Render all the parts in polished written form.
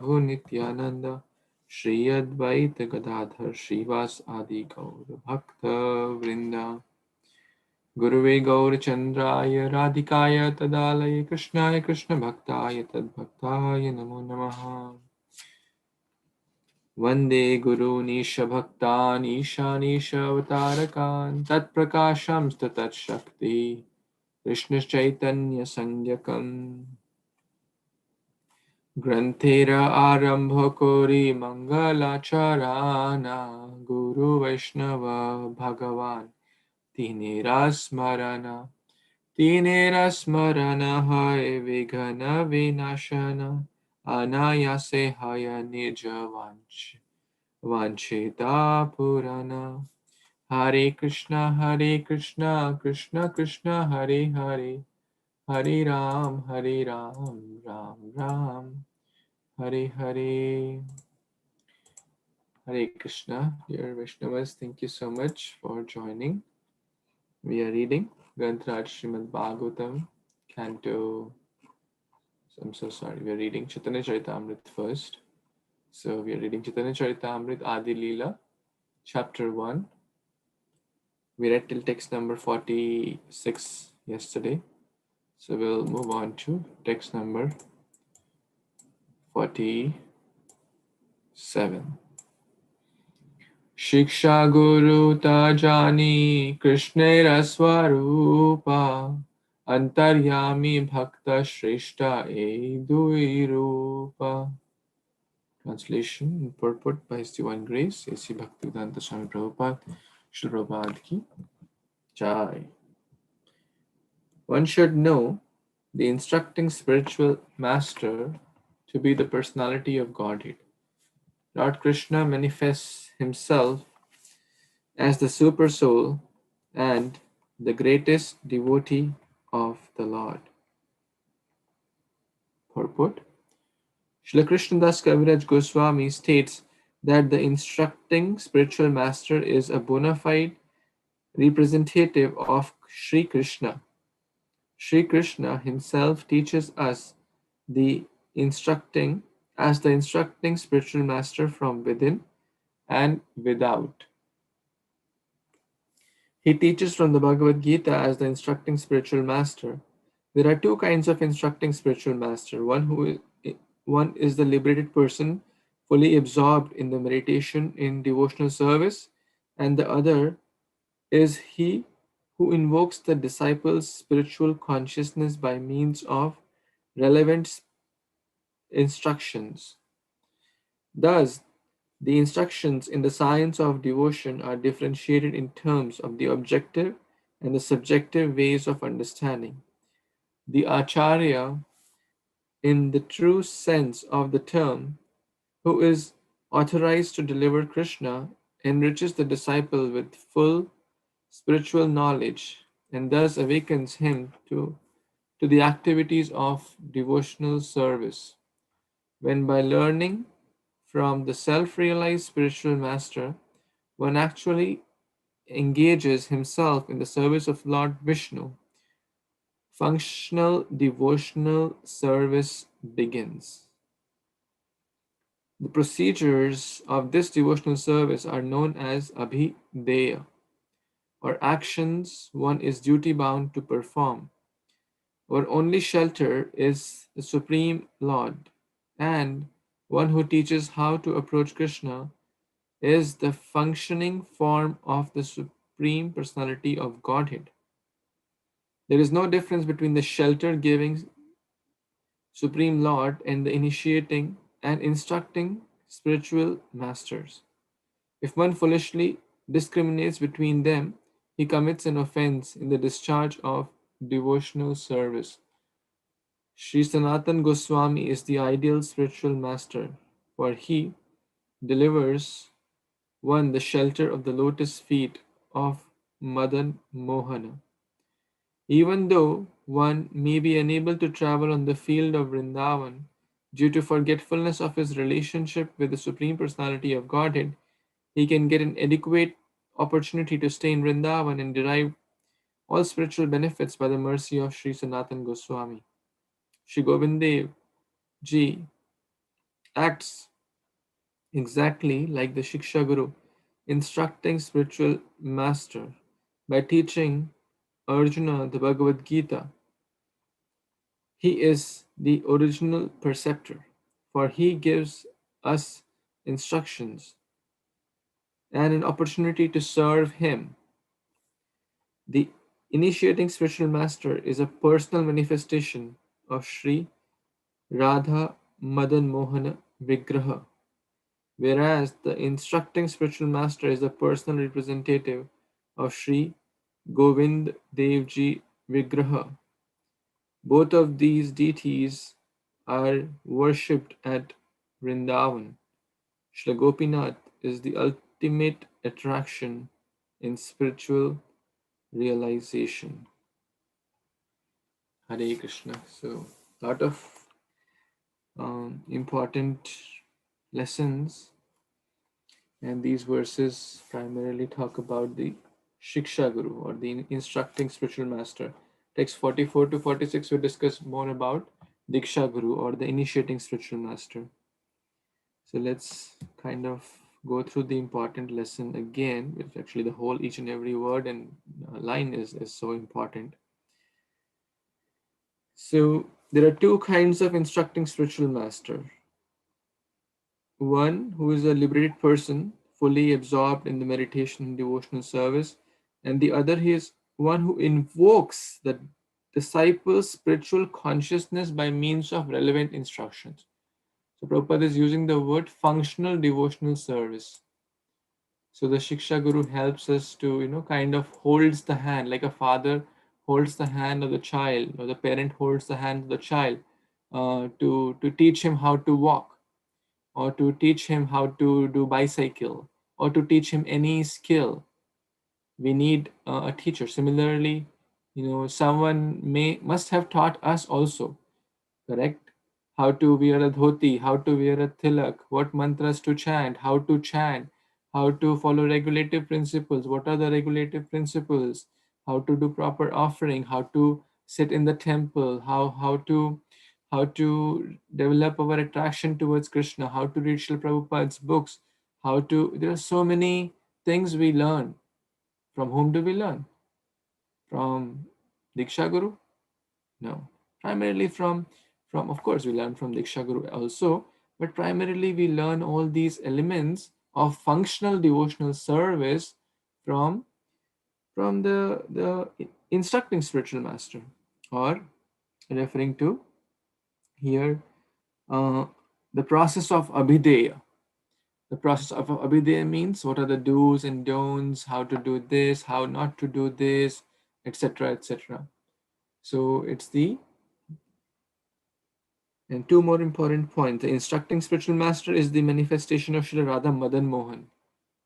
Prabhu Nityananda, Shri Advaita Gadadhar Srivas Adi Gaur Bhakta Vrinda, Guruve Gaur Chandraya Radhikaya Tadalaya Krishnaya Krishna Bhaktaya Tadbhaktaya Namo Namaha. Vande Guru Nisha Bhaktan Isha Nisha Avatarakan Tat Prakasham Statat Shakti Krishna Chaitanya Sanyakam Granthera Arambha Kori Mangalacharana Guru Vaishnava Bhagavan Tinera Smarana Hai Vighana Vinashana Anayase Haya Nija Vanchita Purana Hare Krishna Krishna Krishna Hare Hare Hare Ram Ram Ram Hare Hare. Hare Krishna. Dear Vaishnavas, thank you so much for joining. We are reading Granth Śrīmad-Bhāgavatam, Canto. I'm so sorry. We are reading Caitanya-Caritāmṛta first. So we are reading Caitanya-Caritāmṛta Adi Lila, Chapter 1. We read till text number 46 yesterday. So we'll move on to text number 47. Shiksha Guru Tajani Krishnera Swarupa Antaryami Bhakta Shrestha Edui Rupa. Translation and purport by His Divine Grace, A.C. Bhaktivedanta Swami Prabhupada, Srila Prabhupada Ki Jai. One should know the instructing spiritual master to be the personality of Godhead. Lord Krishna manifests himself as the super soul and the greatest devotee of the Lord. Purport. Srila Krishnadas Kaviraj Goswami states that the instructing spiritual master is a bona fide representative of Sri Krishna. Sri Krishna himself teaches us the instructing spiritual master from within and without. He teaches from the Bhagavad Gita as the instructing spiritual master. There are two kinds of instructing spiritual master. One is the liberated person, fully absorbed in the meditation in devotional service, and the other is he who invokes the disciple's spiritual consciousness by means of relevant instructions. Thus, the instructions in the science of devotion are differentiated in terms of the objective and the subjective ways of understanding. The Acharya, in the true sense of the term, who is authorized to deliver Krishna, enriches the disciple with full spiritual knowledge and thus awakens him to the activities of devotional service. When by learning from the self realized spiritual master, one actually engages himself in the service of Lord Vishnu, functional devotional service begins. The procedures of this devotional service are known as abhideya, or actions one is duty bound to perform. Our only shelter is the Supreme Lord, and one who teaches how to approach Krishna is the functioning form of the Supreme Personality of Godhead. There is no difference between the shelter giving Supreme Lord and the initiating and instructing spiritual masters. If one foolishly discriminates between them, he commits an offense in the discharge of devotional service. Sri Sanatan Goswami is the ideal spiritual master, for he delivers one the shelter of the lotus feet of Madan Mohana. Even though one may be unable to travel on the field of Vrindavan due to forgetfulness of his relationship with the Supreme Personality of Godhead, he can get an adequate opportunity to stay in Vrindavan and derive all spiritual benefits by the mercy of Sri Sanatan Goswami. Sri Govind Dev Ji acts exactly like the Shiksha Guru, instructing spiritual master by teaching Arjuna the Bhagavad Gita. He is the original preceptor, for he gives us instructions and an opportunity to serve him. The initiating spiritual master is a personal manifestation of Sri Radha Madan Mohana Vigraha, whereas the instructing spiritual master is the personal representative of Sri Govind Devji Vigraha. Both of these deities are worshipped at Vrindavan. Shri Gopinath is the ultimate attraction in spiritual realization. Hare Krishna. So, lot of important lessons, and these verses primarily talk about the Shiksha Guru or the instructing spiritual master. Text 44 to 46 we discuss more about Diksha Guru or the initiating spiritual master. So let's kind of go through the important lesson again, which actually the whole each and every word and line is so important. So there are two kinds of instructing spiritual master. One who is a liberated person, fully absorbed in the meditation and devotional service, and the other is one who invokes the disciple's spiritual consciousness by means of relevant instructions. So Prabhupada is using the word functional devotional service. So the Shiksha Guru helps us to, kind of holds the hand, like a father holds the hand of the child, or the parent holds the hand of the child to teach him how to walk, or to teach him how to do bicycle, or to teach him any skill. We need a teacher. Similarly, someone must have taught us also, correct? How to wear a dhoti, how to wear a tilak, what mantras to chant, how to follow regulative principles, what are the regulative principles, how to do proper offering, how to sit in the temple, how to develop our attraction towards Krishna, how to read Srila Prabhupada's books, there are so many things we learn. From whom do we learn? From Diksha Guru? No, primarily from of course we learn from Diksha Guru also, but primarily we learn all these elements of functional devotional service from the instructing spiritual master, or referring to here uh, the process of abhideya. The process of abhideya means what are the do's and don'ts, how to do this, how not to do this, etc., etc. So it's the And two more important points. The instructing spiritual master is the manifestation of Sri Radha Madan Mohan,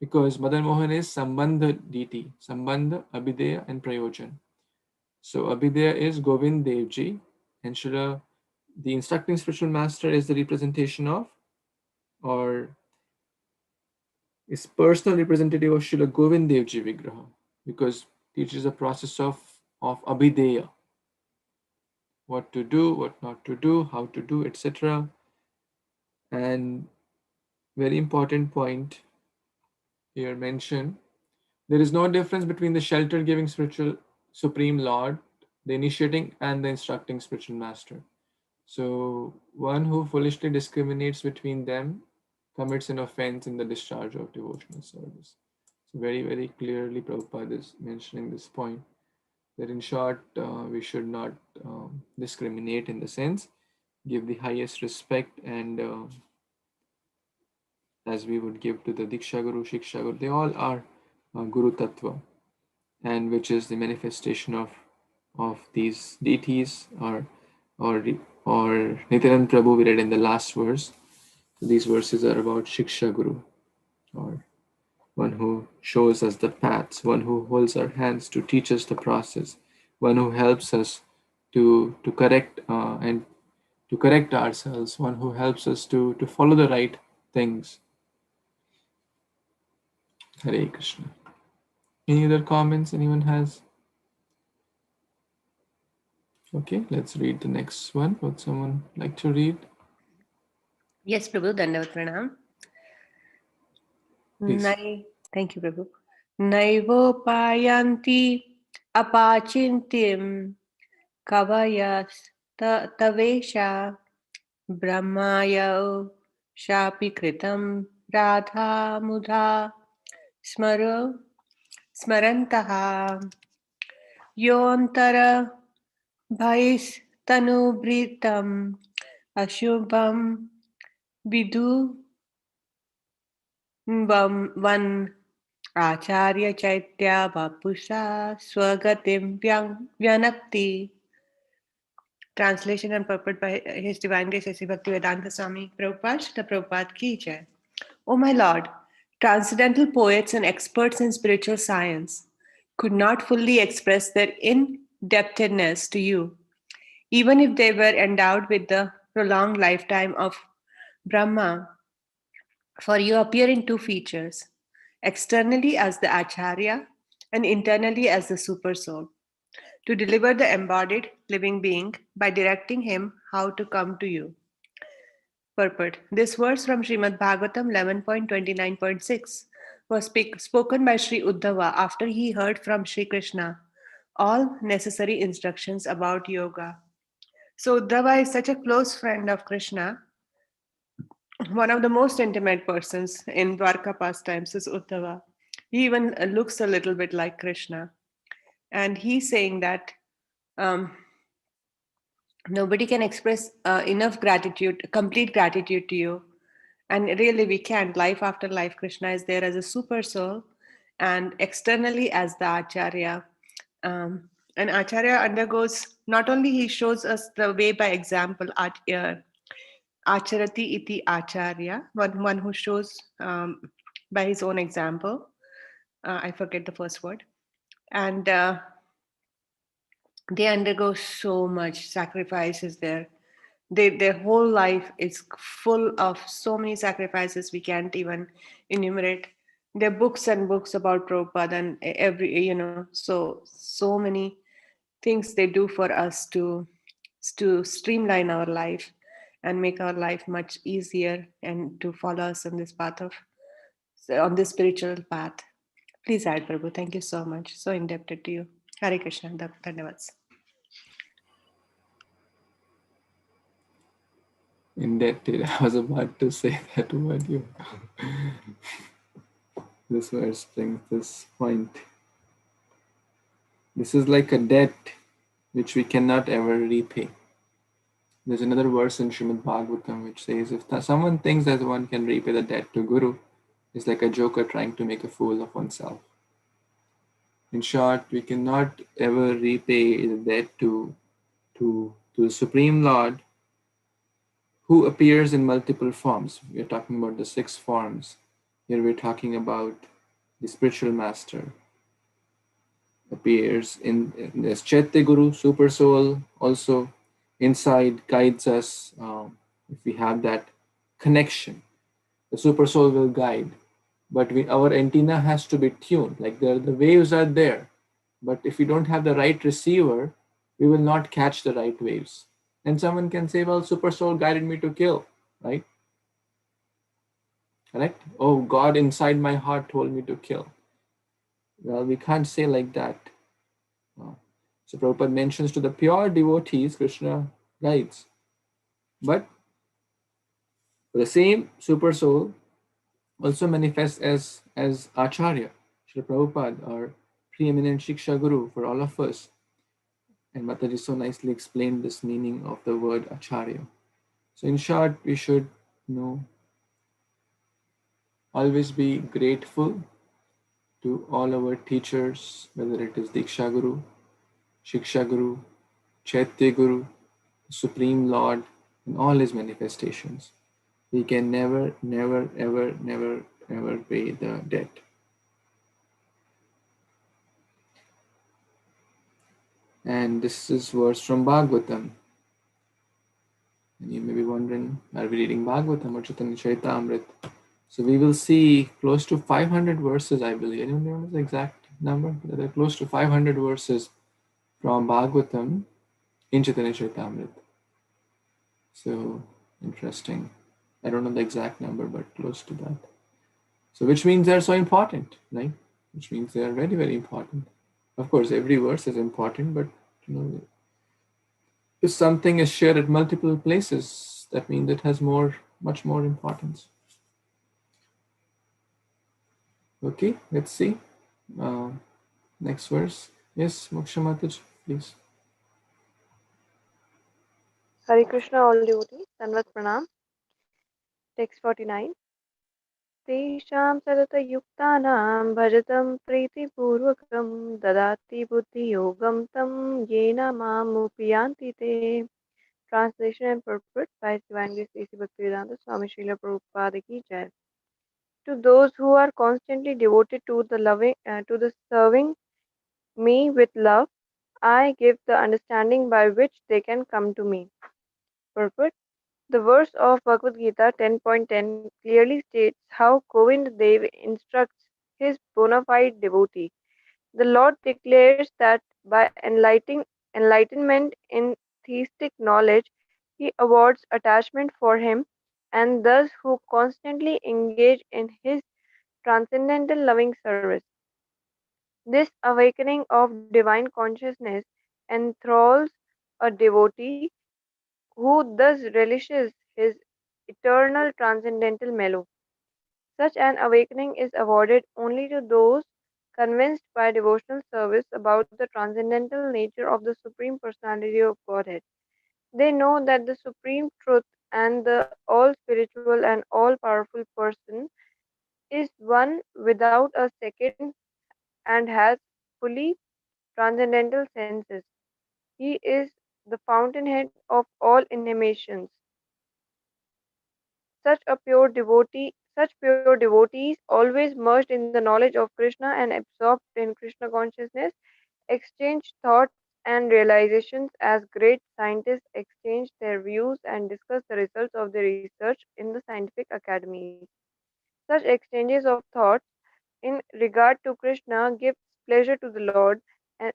because Madan Mohan is Sambandha deity, Sambandha, Abhideya, and Prayojan. So Abhideya is Govind Devji, and the instructing spiritual master is the representation of, or is personal representative of Srila Govind Devji Vigraha, because teaches the process of Abhideya, what to do, what not to do, how to do, etc. And very important point here mentioned, there is no difference between the shelter giving spiritual supreme lord, the initiating, and the instructing spiritual master. So one who foolishly discriminates between them commits an offense in the discharge of devotional service. So very, very clearly Prabhupada is mentioning this point, that in short, we should not discriminate, in the sense, give the highest respect, and as we would give to the Diksha Guru, Shiksha Guru, they all are Guru Tattva, and which is the manifestation of these deities, or or Nityam Prabhu we read in the last verse. So these verses are about Shiksha Guru, or one who shows us the paths, one who holds our hands to teach us the process, one who helps us to correct and to correct ourselves, one who helps us to follow the right things. Hare Krishna. Any other comments anyone has? Okay, let's read the next one. Would someone like to read? Yes, Prabhu, Dandavat Pranam. Please. Thank you, Prabhu. Naivopayanti apachintim kavayas tavesha brahmaya shapi kritam radha mudha smaro smarantaha yontara bhais tanubhritam ashubham vidu Van Acharya Chaitya Vapusa Swagatim Vyanakti. Translation and purport by His Divine Grace A.C. Bhaktivedanta Swami Prabhupada, the Prabhupada Ki Jai. O my Lord, transcendental poets and experts in spiritual science could not fully express their indebtedness to you, even if they were endowed with the prolonged lifetime of Brahma. For you appear in two features, externally as the Acharya and internally as the Supersoul, to deliver the embodied living being by directing him how to come to you. Purport. This verse from Śrīmad-Bhāgavatam 11.29.6 was spoken by Sri Uddhava after he heard from Sri Krishna all necessary instructions about yoga. So Uddhava is such a close friend of Krishna. One of the most intimate persons in Dwarka pastimes is Uddhava. He even looks a little bit like Krishna. And he's saying that um, nobody can express enough gratitude, complete gratitude to you. And really, we can't. Life after life, Krishna is there as a super soul and externally as the Acharya. And Acharya undergoes, not only he shows us the way by example, Acharati iti Acharya, one who shows by his own example. I forget the first word. And they undergo so much sacrifices there. Their whole life is full of so many sacrifices we can't even enumerate. There are books and books about Prabhupada and so many things they do for us to streamline our life and make our life much easier and to follow us on this path of on this spiritual path. Please add, Prabhu. Thank you so much. So indebted to you. Hare Krishna. Dhanyavads. Indebted. I was about to say that word. You. This verse brings this point. This is like a debt which we cannot ever repay. There's another verse in Śrīmad-Bhāgavatam which says, if someone thinks that one can repay the debt to Guru, it's like a joker trying to make a fool of oneself. In short, we cannot ever repay the debt to the Supreme Lord, who appears in multiple forms. We are talking about the 6 forms. Here we're talking about the spiritual master. Appears in as Chaitya Guru, Super Soul, also inside guides us. If we have that connection, the Super Soul will guide. But our antenna has to be tuned. Like the waves are there, but if we don't have the right receiver, we will not catch the right waves. And someone can say, well, Super Soul guided me to kill, right? Correct? Oh, God inside my heart told me to kill. Well, we can't say like that. So Prabhupada mentions to the pure devotees, Krishna guides. But the same Super Soul also manifests as Acharya, Srila Prabhupada, our preeminent Shiksha Guru for all of us. And Mataji so nicely explained this meaning of the word Acharya. So in short, we should always be grateful to all our teachers, whether it is Diksha Guru, Shiksha Guru, Chaitya Guru, Supreme Lord, in all his manifestations. We can never, never, ever, never, ever pay the debt. And this is verse from Bhagavatam. And you may be wondering, are we reading Bhagavatam or Caitanya-Caritāmṛta? So we will see close to 500 verses, I believe. Anyone remember the exact number? There are close to 500 verses from Bhagavatam in Caitanya-Caritāmṛta. So interesting. I don't know the exact number, but close to that. So which means they're so important, right? Which means they are very, very important. Of course, every verse is important, but if something is shared at multiple places, that means it has much more importance. Okay, let's see. Uh, Next verse. Yes, Moksha Mataji, please. Hare Krishna, all devotees. Sanvat Pranam. Text 49. Tesham saratayuktanam bhajatam pritipurvakam dadati buddhi yogam tam yena mamupiyanti te. Translation and purport by Divine Grace A.C. Bhaktivedanta Swami Srila Prabhupada ki Jai. To those who are constantly devoted to the serving me with love, I give the understanding by which they can come to me. Purport. The verse of Bhagavad Gita 10.10 clearly states how Govind Dev instructs his bona fide devotee. The Lord declares that by enlightenment in theistic knowledge, he awards attachment for him, and thus who constantly engage in his transcendental loving service. This awakening of divine consciousness enthralls a devotee who thus relishes his eternal transcendental mellow. Such an awakening is awarded only to those convinced by devotional service about the transcendental nature of the Supreme Personality of Godhead. They know that the Supreme Truth and the all spiritual and all powerful person is one without a second and has fully transcendental senses. He is the fountainhead of all intimations. Such pure devotees, always merged in the knowledge of Krishna and absorbed in Krishna consciousness, exchange thoughts and realizations as great scientists exchange their views and discuss the results of their research in the scientific academies. Such exchanges of thoughts in regard to Krishna gives pleasure to the Lord, and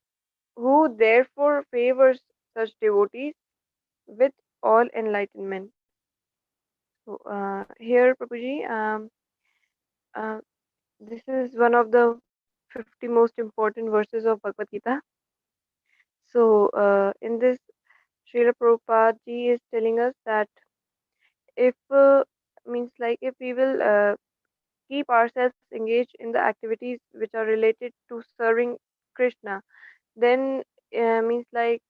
who therefore favors such devotees with all enlightenment. So, here, Prabhuji, uh, this is one of the 50 most important verses of Bhagavad Gita. So, in this, Srila Prabhupada ji is telling us that if means like if we will keep ourselves engaged in the activities which are related to serving Krishna, then means like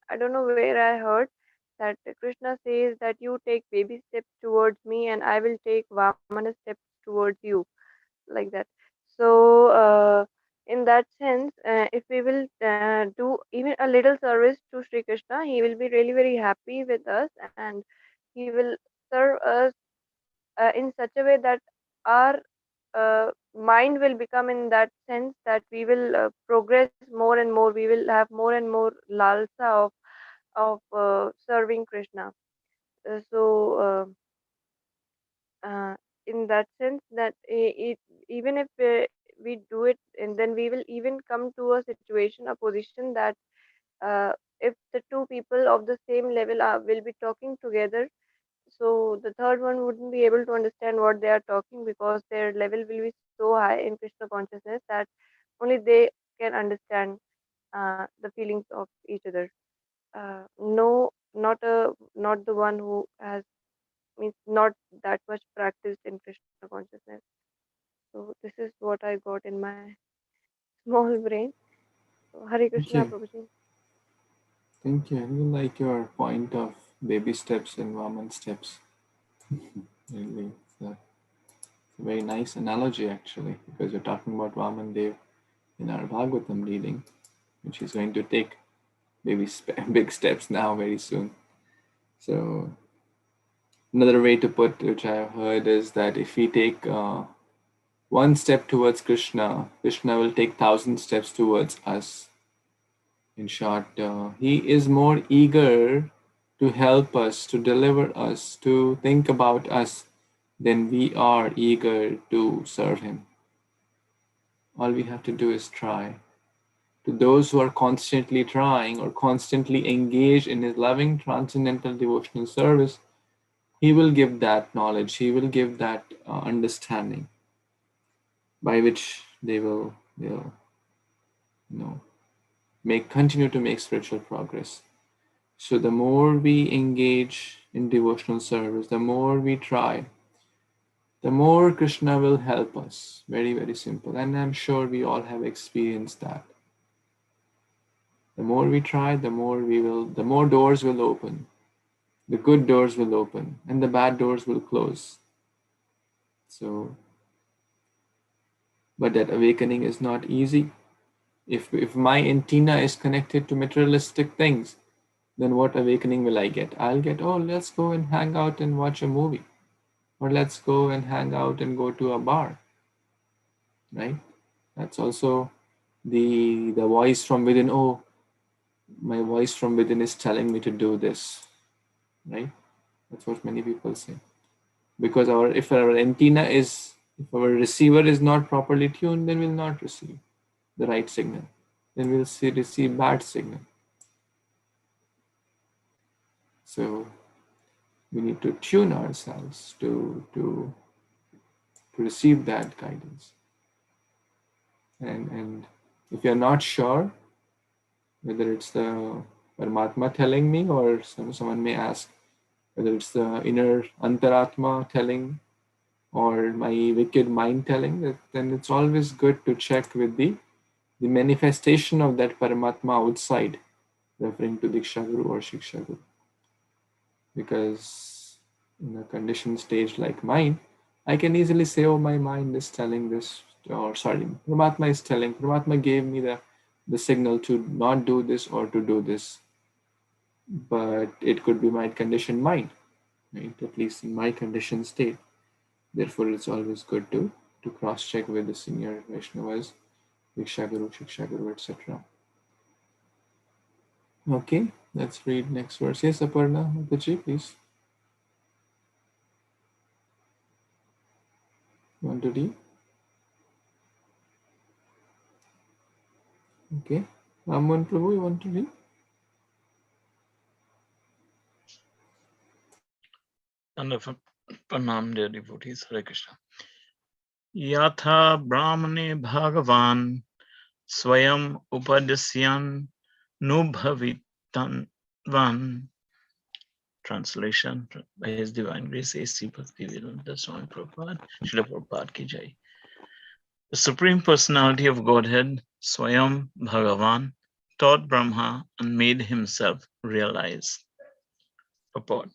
I don't know where I heard that Krishna says that you take baby steps towards me and I will take Vamana steps towards you, like that. So in that sense, if we will do even a little service to Sri Krishna, he will be really very happy with us, and he will serve us in such a way that our mind will become in that sense that we will progress more and more. We will have more and more lalsa of serving Krishna. So in that sense that even if we do it, and then we will even come to a situation, a position that if the two people of the same level will be talking together, so the third one wouldn't be able to understand what they are talking, because their level will be so high in Krishna consciousness that only they can understand the feelings of each other. No, not the one who has means not that much practiced in Krishna consciousness. So this is what I got in my small brain. So Hare Thank Krishna, you. Prabhuji. Thank you. I really like your point of baby steps and Vaman steps. Really, it's a very nice analogy actually, because you're talking about Vaman Dev in our Bhagavatam reading, which is going to take big steps now very soon. So another way to put, which I have heard, is that if we take one step towards Krishna, Krishna will take 1,000 steps towards us. In short, he is more eager to help us, to deliver us, to think about us than we are eager to serve him. All we have to do is try. To those who are constantly trying or constantly engaged in his loving transcendental devotional service, He will give that knowledge, he will give that understanding by which they will continue to make spiritual progress. So the more we engage in devotional service, the more we try, the more Krishna will help us. Very, very simple. And I'm sure we all have experienced that. The more we try, the more doors will open. The good doors will open and the bad doors will close. So, but that awakening is not easy. If my antenna is connected to materialistic things, then what awakening will I get? I'll get, oh, let's go and hang out and watch a movie. Or let's go and hang out and go to a bar. Right? That's also the voice from within. Oh, my voice from within is telling me to do this. Right? That's what many people say. Because if our receiver is not properly tuned, then we'll not receive the right signal. Then we'll receive bad signal. So we need to tune ourselves to receive that guidance. And if you're not sure whether it's the Paramatma telling me, or someone may ask whether it's the inner Antaratma telling or my wicked mind telling, then it's always good to check with the manifestation of that Paramatma outside, referring to Diksha Guru or Shiksha Guru. Because in a conditioned stage like mine, I can easily say, oh, my mind is telling this, or sorry, Paramatma gave me the signal to not do this or to do this. But it could be my conditioned mind, right? At least in my conditioned state. Therefore, it's always good to cross-check with the senior Vaishnavas, Diksha Guru, Shiksha Guru, etc. Okay, let's read next verse. Yes, Aparna, Mataji, please. You want to read? Okay. Aman Prabhu, you want to read? Pranam, dear devotees. Hare Krishna. Yatha Brahmane Bhagavan Swayam Upadasyan Nubhavitan Van. Translation by His Divine Grace A.C. Bhaktivedanta Swami Prabhupada, Srila Prabhupada Ki Jai. The Supreme Personality of Godhead, Swayam Bhagavan, taught Brahma and made himself realized. Purport.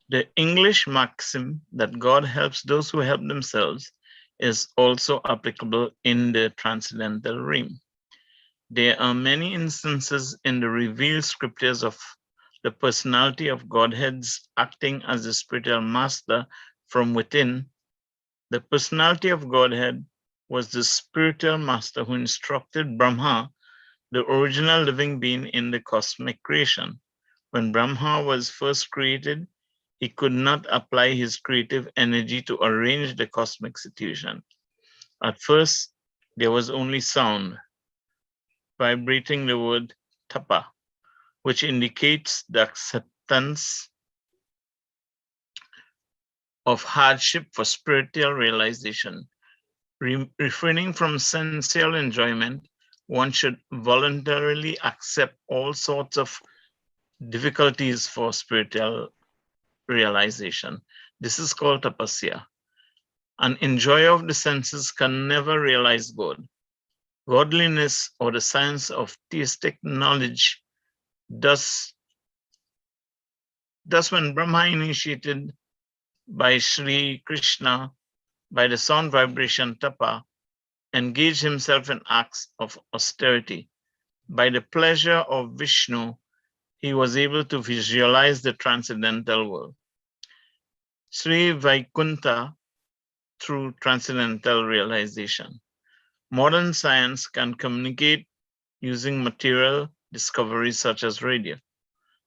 The English maxim that God helps those who help themselves is also applicable in the transcendental realm. There are many instances in the revealed scriptures of the personality of Godhead's acting as the spiritual master from within. The personality of Godhead was the spiritual master who instructed Brahma, the original living being in the cosmic creation. When Brahma was first created, he could not apply his creative energy to arrange the cosmic situation. At first, there was only sound, vibrating the word tapa, which indicates the acceptance of hardship for spiritual realization. Refraining from sensual enjoyment, one should voluntarily accept all sorts of difficulties for spiritual realization. This is called tapasya. An enjoyer of the senses can never realize God. Godliness, or the science of theistic knowledge, thus when Brahma, initiated by Sri Kṛṣṇa by the sound vibration tapa, engaged himself in acts of austerity. By the pleasure of Vishnu, he was able to visualize the transcendental world. Sri Vaikunta through transcendental realization. Modern science can communicate using material discoveries such as radio,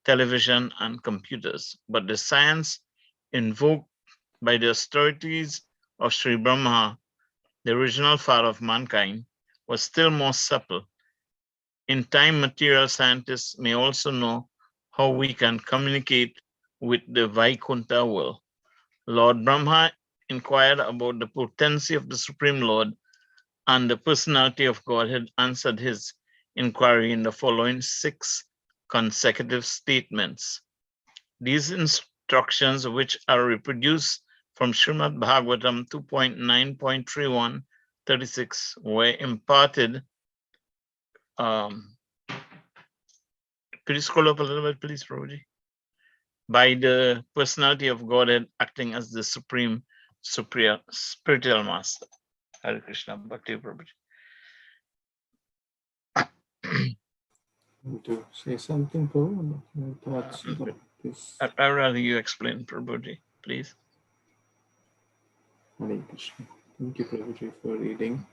television, and computers, but the science invoked by the austerities of Sri Brahma, the original father of mankind, was still more subtle. In time, material scientists may also know how we can communicate with the Vaikuntha world. Lord Brahma inquired about the potency of the Supreme Lord, and the personality of Godhead answered his inquiry in the following 6 consecutive statements. These instructions, which are reproduced from Śrīmad-Bhāgavatam 2.9.31-36, were imparted. Could you scroll up a little bit, please, Prabhuji? By the personality of Godhead acting as the supreme spiritual master. Hare Krishna, Bhakti Prabhuji. Want to say something, Prabhu? Your thoughts about this? I'd rather you explain, Prabhuji, please. Hare Krishna. Thank you, Prabhuji, for reading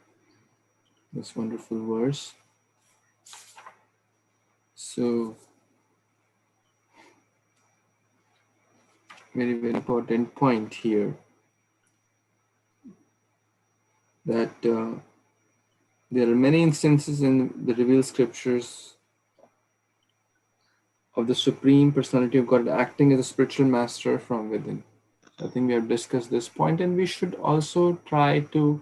this wonderful verse. So, very, very important point here that there are many instances in the revealed scriptures of the Supreme Personality of God acting as a spiritual master from within. I think we have discussed this point, and we should also try to,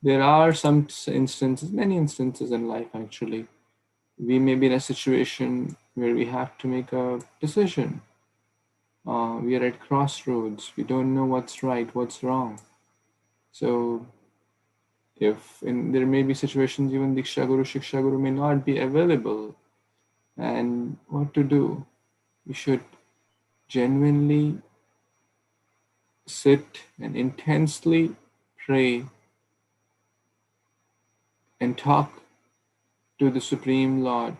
there are some instances, many instances in life actually. We may be in a situation where we have to make a decision. We are at crossroads. We don't know what's right, what's wrong. So there may be situations even Diksha Guru, Shiksha Guru may not be available. And what to do? We should genuinely sit and intensely pray and talk to the Supreme Lord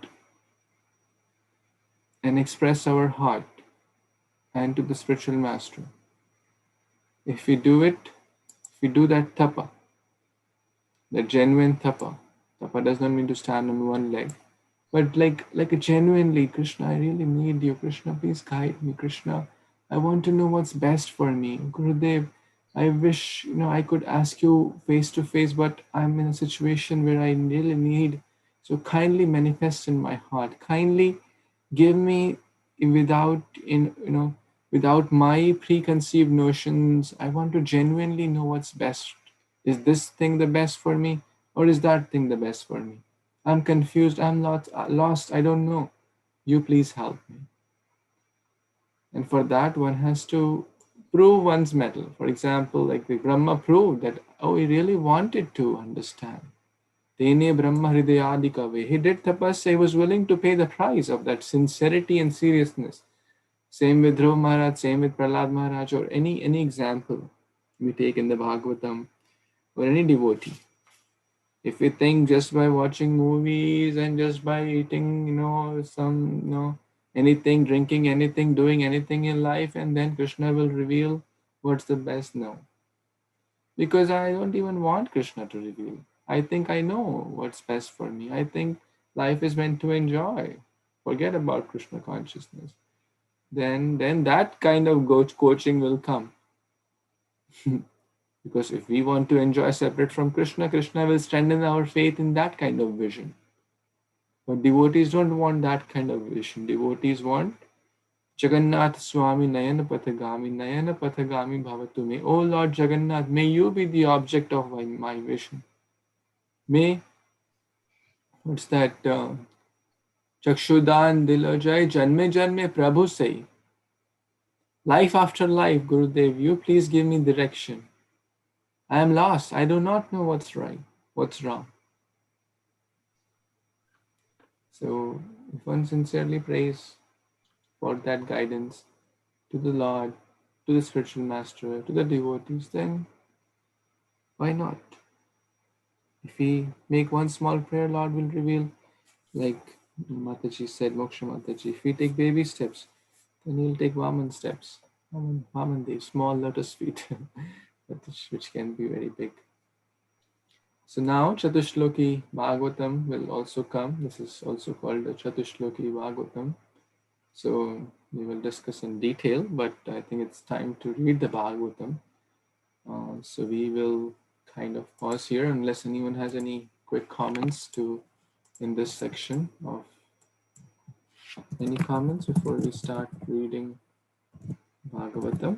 and express our heart and to the spiritual master. If we do it, if we do that tapa, the genuine tapa does not mean to stand on one leg, but like a genuinely, Krishna, I really need you. Krishna, please guide me. Krishna, I want to know what's best for me. Gurudev, I wish I could ask you face to face, but I'm in a situation where I really need. So kindly manifest in my heart. Kindly give me without my preconceived notions. I want to genuinely know what's best. Is this thing the best for me, or is that thing the best for me? I'm confused. I'm lost. I don't know. You please help me. And for that, one has to prove one's mettle. For example, like the Brahma proved that, he really wanted to understand. Tene Brahma Hridayadikave. He did tapasya. He was willing to pay the price of that sincerity and seriousness. Same with Dhruv Maharaj, same with Prahlad Maharaj, or any example we take in the Bhagavatam, or any devotee. If we think just by watching movies and just by eating, anything, drinking anything, doing anything in life, and then Krishna will reveal what's the best, no. Because I don't even want Krishna to reveal. I think I know what's best for me. I think life is meant to enjoy. Forget about Krishna consciousness. Then that kind of coaching will come. Because if we want to enjoy separate from Krishna, Krishna will strengthen our faith in that kind of vision. But devotees don't want that kind of vision. Devotees want Jagannath Swami Nayana Pathagami Bhavatu Me. Oh Lord Jagannath, may you be the object of my vision. May, what's that? Chakshudan Dilajay Janme Janme Prabhu say. Life after life, Gurudev, you please give me direction. I am lost. I do not know what's right, what's wrong. So if one sincerely prays for that guidance to the Lord, to the spiritual master, to the devotees, then why not? If we make one small prayer, Lord will reveal, like Mataji said, Moksha Mataji, if we take baby steps, then he'll take Vaman steps. Vaman Dev, small lotus feet, which can be very big. So now Chatushloki Bhagavatam will also come. This is also called the Chatushloki Bhagavatam. So we will discuss in detail, but I think it's time to read the Bhagavatam. So we will kind of pause here unless anyone has any quick comments in this section of any comments before we start reading Bhagavatam